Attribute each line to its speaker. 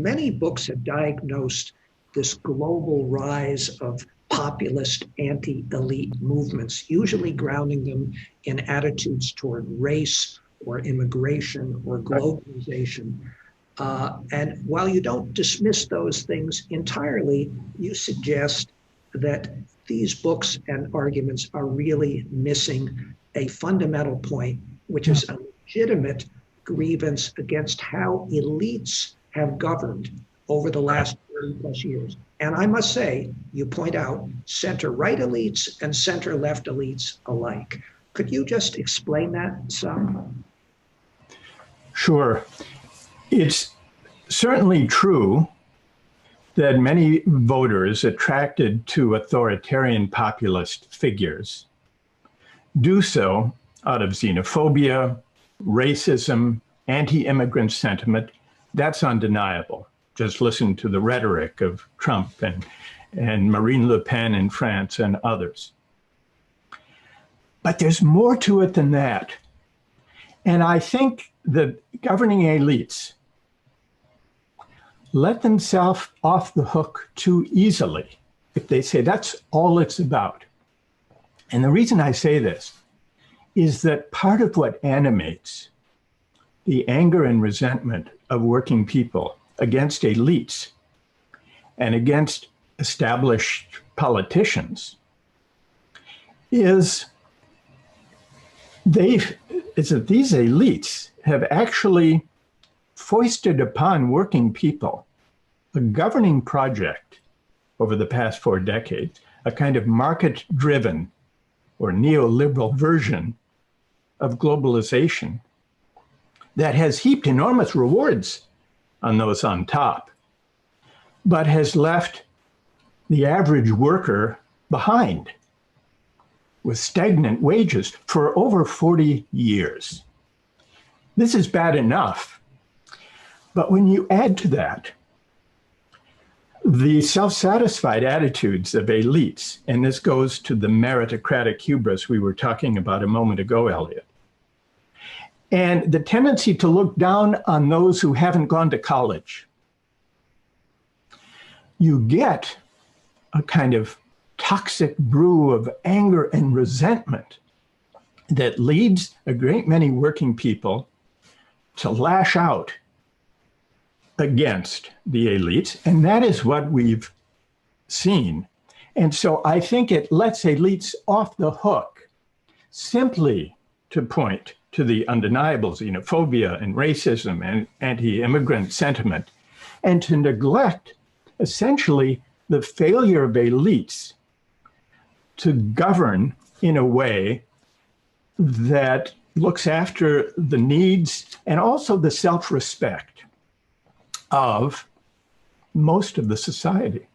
Speaker 1: many books have diagnosed this global rise of populist anti-elite movements, usually grounding them in attitudes toward race or immigration or globalization. And while you don't dismiss those things entirely, you suggest that these books and arguments are really missing a fundamental point, which is a legitimate grievance against how elites have governed over the last 30 plus years. And I must say, you point out center-right elites and center-left elites alike. Could you just explain that some?
Speaker 2: Sure. It's certainly true that many voters attracted to authoritarian populist figures do so out of xenophobia, racism, anti-immigrant sentiment. That's undeniable. Just listen to the rhetoric of Trump and Marine Le Pen in France and others. But there's more to it than that. And I think the governing elites let themselves off the hook too easily if they say that's all it's about. And the reason I say this is that part of what animates the anger and resentment of working people against elites and against established politicians is that these elites have actually foisted upon working people a governing project over the past 4 decades, a kind of market-driven or neoliberal version of globalization that has heaped enormous rewards on those on top, but has left the average worker behind with stagnant wages for over 40 years. This is bad enough. But when you add to that the self-satisfied attitudes of elites, and this goes to the meritocratic hubris we were talking about a moment ago, Elliot, and the tendency to look down on those who haven't gone to college, you get a kind of toxic brew of anger and resentment that leads a great many working people to lash out against the elites, and that is what we've seen. And so I think it lets elites off the hook simply to point to the undeniable xenophobia and racism and anti-immigrant sentiment, and to neglect essentially the failure of elites to govern in a way that looks after the needs and also the self-respect of most of the society.